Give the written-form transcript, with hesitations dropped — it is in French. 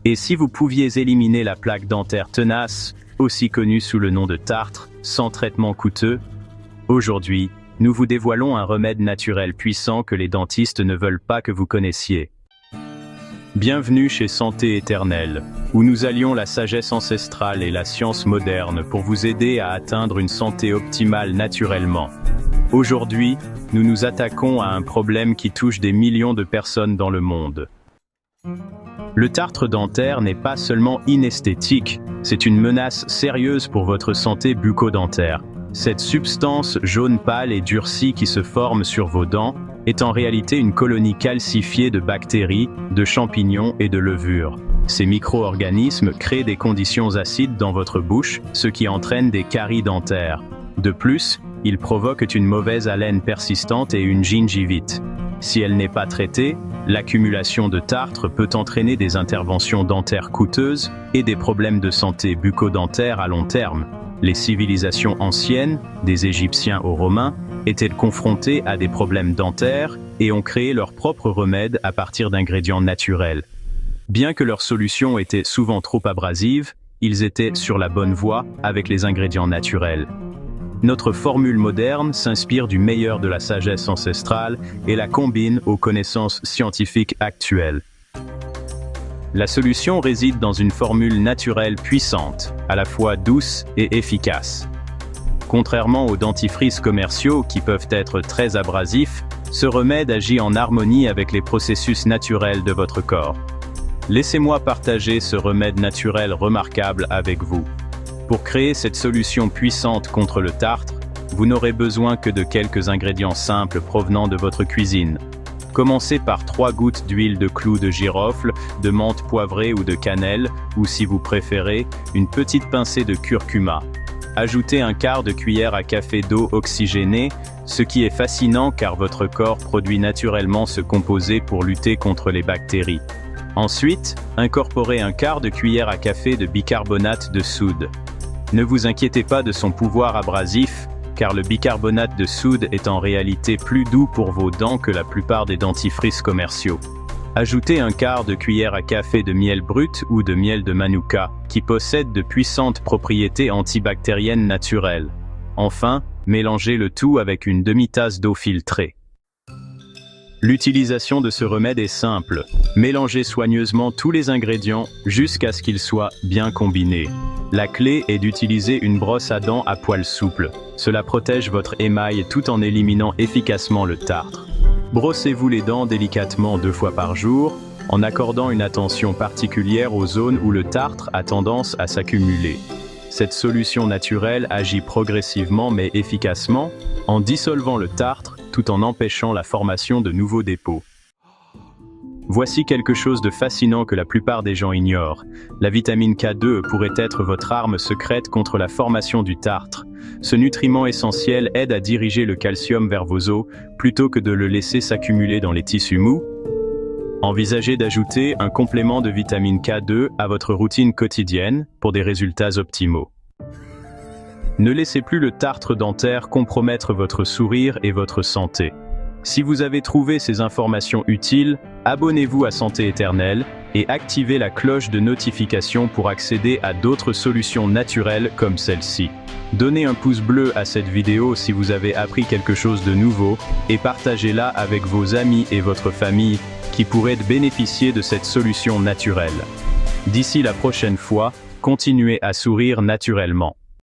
Et si vous pouviez éliminer la plaque dentaire tenace, aussi connue sous le nom de tartre, sans traitement coûteux? Aujourd'hui, nous vous dévoilons un remède naturel puissant que les dentistes ne veulent pas que vous connaissiez. Bienvenue chez Santé Éternelle, où nous allions la sagesse ancestrale et la science moderne pour vous aider à atteindre une santé optimale naturellement. Aujourd'hui, nous nous attaquons à un problème qui touche des millions de personnes dans le monde. Le tartre dentaire n'est pas seulement inesthétique, c'est une menace sérieuse pour votre santé bucco-dentaire. Cette substance jaune pâle et durcie qui se forme sur vos dents est en réalité une colonie calcifiée de bactéries, de champignons et de levures. Ces micro-organismes créent des conditions acides dans votre bouche, ce qui entraîne des caries dentaires. De plus, ils provoquent une mauvaise haleine persistante et une gingivite. Si elle n'est pas traitée, l'accumulation de tartre peut entraîner des interventions dentaires coûteuses et des problèmes de santé bucco-dentaire à long terme. Les civilisations anciennes, des Égyptiens aux Romains, étaient confrontées à des problèmes dentaires et ont créé leurs propres remèdes à partir d'ingrédients naturels. Bien que leurs solutions étaient souvent trop abrasives, ils étaient sur la bonne voie avec les ingrédients naturels. Notre formule moderne s'inspire du meilleur de la sagesse ancestrale et la combine aux connaissances scientifiques actuelles. La solution réside dans une formule naturelle puissante, à la fois douce et efficace. Contrairement aux dentifrices commerciaux qui peuvent être très abrasifs, ce remède agit en harmonie avec les processus naturels de votre corps. Laissez-moi partager ce remède naturel remarquable avec vous. Pour créer cette solution puissante contre le tartre, vous n'aurez besoin que de quelques ingrédients simples provenant de votre cuisine. Commencez par 3 gouttes d'huile de clou de girofle, de menthe poivrée ou de cannelle, ou si vous préférez, une petite pincée de curcuma. Ajoutez un quart de cuillère à café d'eau oxygénée, ce qui est fascinant car votre corps produit naturellement ce composé pour lutter contre les bactéries. Ensuite, incorporez un quart de cuillère à café de bicarbonate de soude. Ne vous inquiétez pas de son pouvoir abrasif, car le bicarbonate de soude est en réalité plus doux pour vos dents que la plupart des dentifrices commerciaux. Ajoutez un quart de cuillère à café de miel brut ou de miel de manuka, qui possède de puissantes propriétés antibactériennes naturelles. Enfin, mélangez le tout avec une demi-tasse d'eau filtrée. L'utilisation de ce remède est simple. Mélangez soigneusement tous les ingrédients jusqu'à ce qu'ils soient bien combinés. La clé est d'utiliser une brosse à dents à poils souples. Cela protège votre émail tout en éliminant efficacement le tartre. Brossez-vous les dents délicatement 2 fois par jour, en accordant une attention particulière aux zones où le tartre a tendance à s'accumuler. Cette solution naturelle agit progressivement mais efficacement, en dissolvant le tartre tout en empêchant la formation de nouveaux dépôts. Voici quelque chose de fascinant que la plupart des gens ignorent. La vitamine K2 pourrait être votre arme secrète contre la formation du tartre. Ce nutriment essentiel aide à diriger le calcium vers vos os, plutôt que de le laisser s'accumuler dans les tissus mous. Envisagez d'ajouter un complément de vitamine K2 à votre routine quotidienne pour des résultats optimaux. Ne laissez plus le tartre dentaire compromettre votre sourire et votre santé. Si vous avez trouvé ces informations utiles, abonnez-vous à Santé Éternelle et activez la cloche de notification pour accéder à d'autres solutions naturelles comme celle-ci. Donnez un pouce bleu à cette vidéo si vous avez appris quelque chose de nouveau et partagez-la avec vos amis et votre famille qui pourraient bénéficier de cette solution naturelle. D'ici la prochaine fois, continuez à sourire naturellement.